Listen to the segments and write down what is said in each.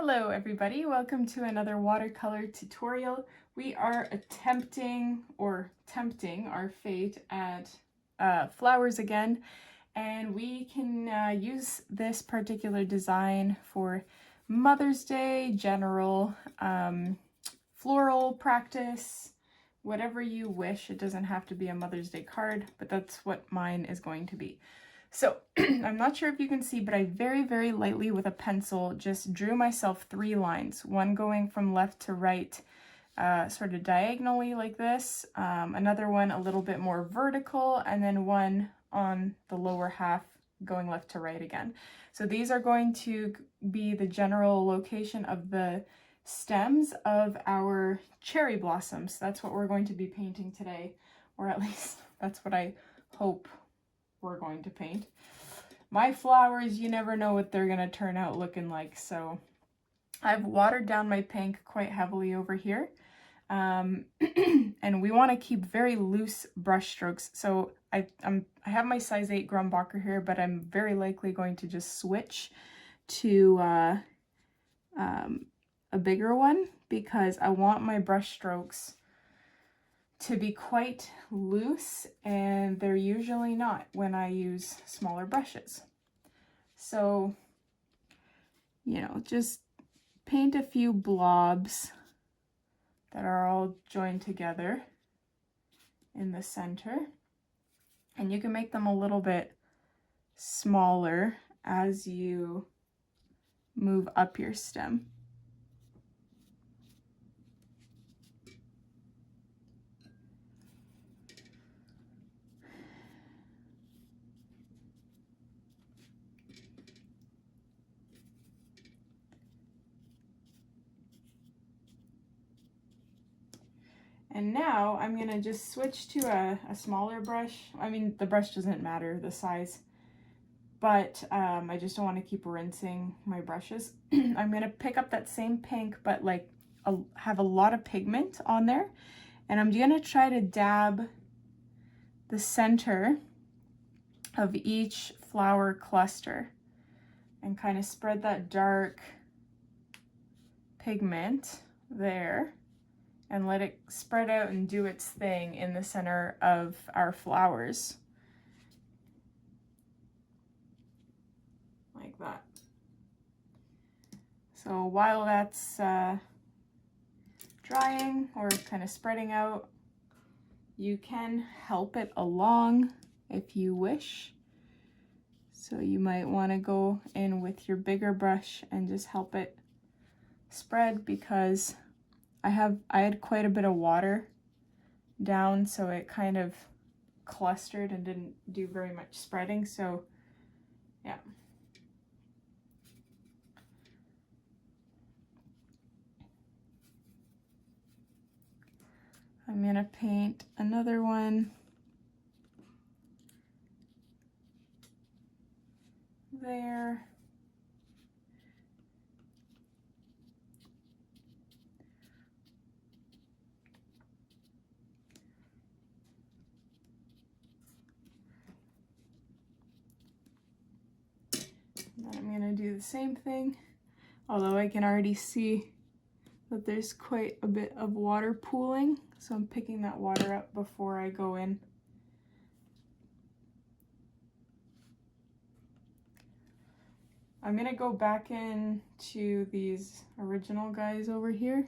Hello everybody, welcome to another watercolor tutorial. We are attempting our fate at flowers again, and we can use this particular design for Mother's Day, general floral practice, whatever you wish. It doesn't have to be a Mother's Day card, but that's what mine is going to be. So I'm not sure if you can see, but I very lightly with a pencil just drew myself 3 lines, one going from left to right, sort of diagonally like this, another one a little bit more vertical, and then one on the lower half going left to right again. So these are going to be the general location of the stems of our cherry blossoms. That's what we're going to be painting today, or at least that's what I hope we're going to paint. My flowers, you never know what they're gonna turn out looking like, so I've watered down my pink quite heavily over here, and we want to keep very loose brush strokes. So I have my size 8 Grumbacher here, but I'm very likely going to just switch to a bigger one because I want my brush strokes to be quite loose, and they're usually not when I use smaller brushes. So, you know, just paint a few blobs that are all joined together in the center, and you can make them a little bit smaller as you move up your stem. And now I'm going to just switch to a smaller brush. I mean, the brush doesn't matter, the size, but I just don't want to keep rinsing my brushes. I'm going to pick up that same pink, but like have a lot of pigment on there. And I'm going to try to dab the center of each flower cluster and kind of spread that dark pigment there and let it spread out and do its thing in the center of our flowers. Like that. So while that's drying or kind of spreading out, you can help it along if you wish. So you might want to go in with your bigger brush and just help it spread, because I had quite a bit of water down, so it kind of clustered and didn't do very much spreading. So yeah. I'm gonna paint another one there. And then I'm gonna do the same thing, although I can already see that there's quite a bit of water pooling, so I'm picking that water up before I go in. I'm gonna go back into these original guys over here.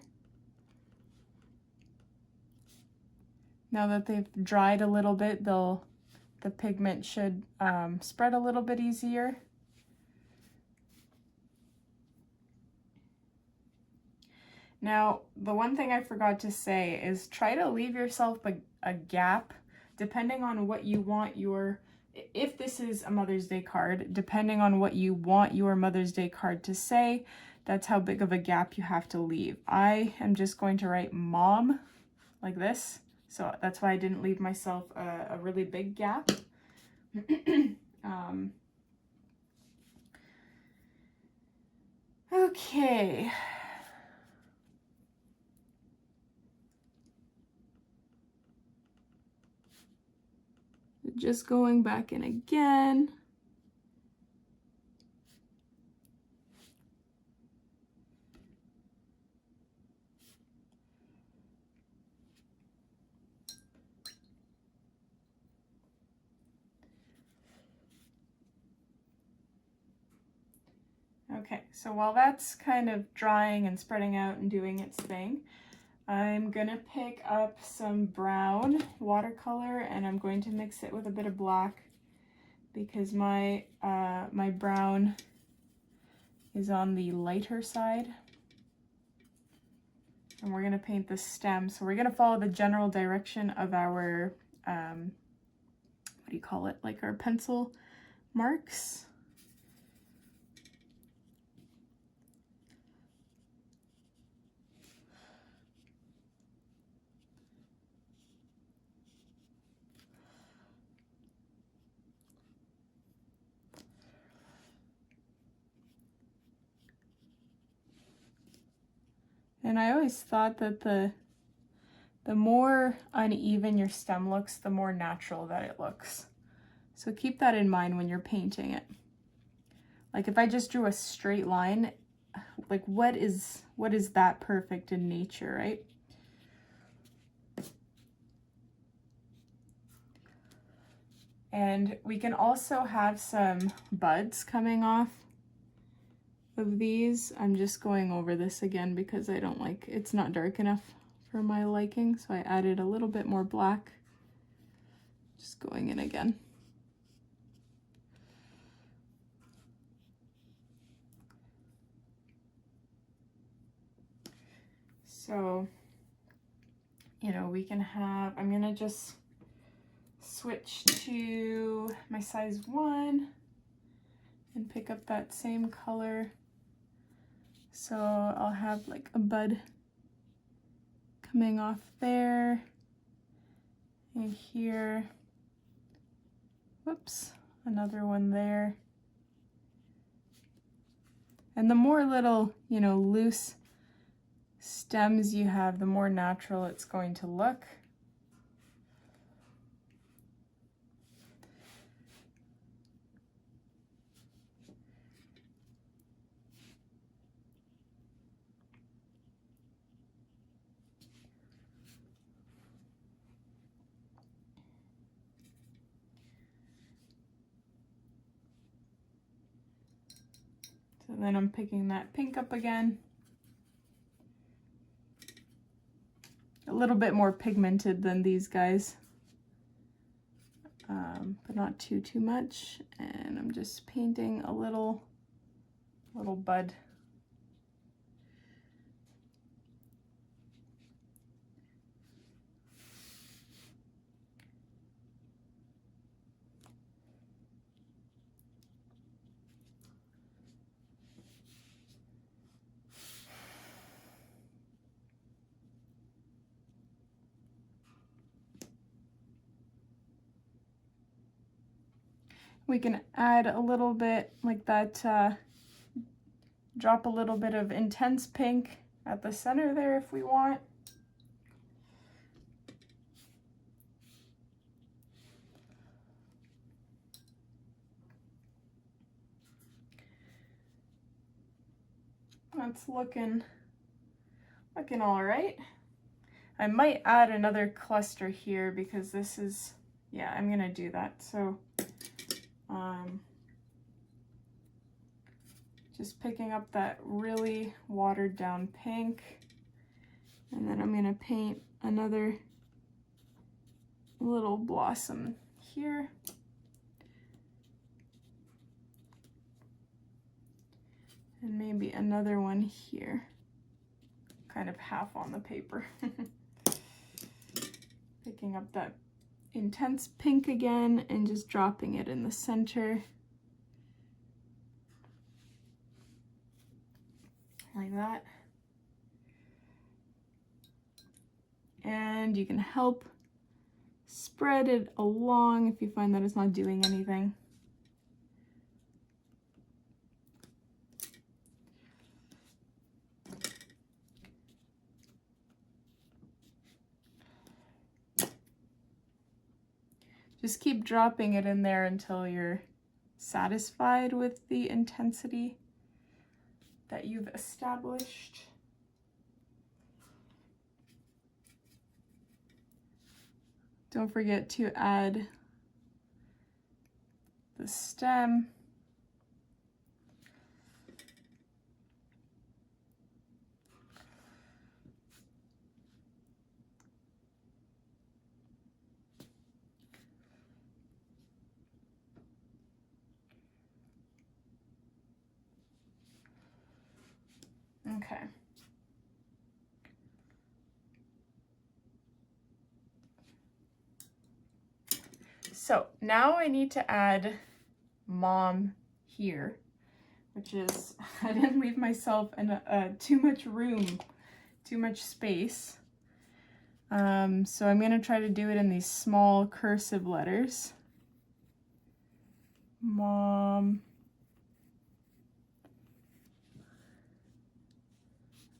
Now that they've dried a little bit, the pigment should spread a little bit easier. Now, the one thing I forgot to say is try to leave yourself a gap, depending on what you want your, if this is a Mother's Day card, depending on what you want your Mother's Day card to say, that's how big of a gap you have to leave. I am just going to write Mom like this, so that's why I didn't leave myself a really big gap. Okay. Just going back in again. Okay, so while that's kind of drying and spreading out and doing its thing, I'm gonna pick up some brown watercolor and I'm going to mix it with a bit of black because my my brown is on the lighter side. And we're gonna paint the stem. So we're gonna follow the general direction of our, what do you call it? Like our pencil marks. And I always thought that the more uneven your stem looks, the more natural that it looks. So keep that in mind when you're painting it. Like if I just drew a straight line, like what is that perfect in nature, right? And we can also have some buds coming off of these. I'm just going over this again because I don't like, it's not dark enough for my liking, so I added a little bit more black. Just going in again. So, you know, we can have, I'm gonna just switch to my size 1 and pick up that same color. So I'll have like a bud coming off there and here. Whoops, another one there. And the more little, you know, loose stems you have, the more natural it's going to look. So then I'm picking that pink up again. A little bit more pigmented than these guys, but not too much. And I'm just painting a little bud. We can add a little bit like that, drop a little bit of intense pink at the center there if we want. That's looking all right. I might add another cluster here because this is, yeah, I'm gonna do that. So just picking up that really watered down pink, and then I'm gonna paint another little blossom here. And maybe another one here, kind of half on the paper. Picking up that intense pink again and just dropping it in the center. Like that. And you can help spread it along if you find that it's not doing anything. Just keep dropping it in there until you're satisfied with the intensity that you've established. Don't forget to add the stem. Okay. So now I need to add Mom here, which is, I didn't leave myself too much room, too much space. So I'm going to try to do it in these small cursive letters. Mom.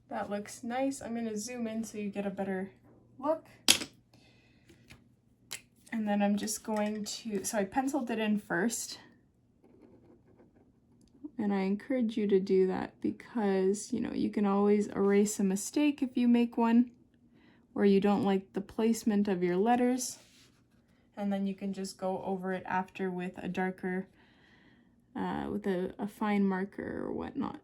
That looks nice. I'm going to zoom in so you get a better look. And then I'm just going to, so I penciled it in first. And I encourage you to do that because, you know, you can always erase a mistake if you make one, or you don't like the placement of your letters. And then you can just go over it after with a darker, with a fine marker or whatnot.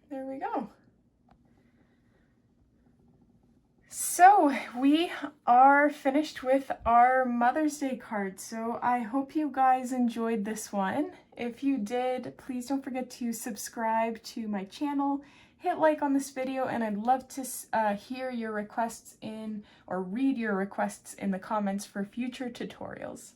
There we go. So we are finished with our Mother's Day card. So I hope you guys enjoyed this one. If you did, please don't forget to subscribe to my channel, hit like on this video, and I'd love to hear your requests or read your requests in the comments for future tutorials.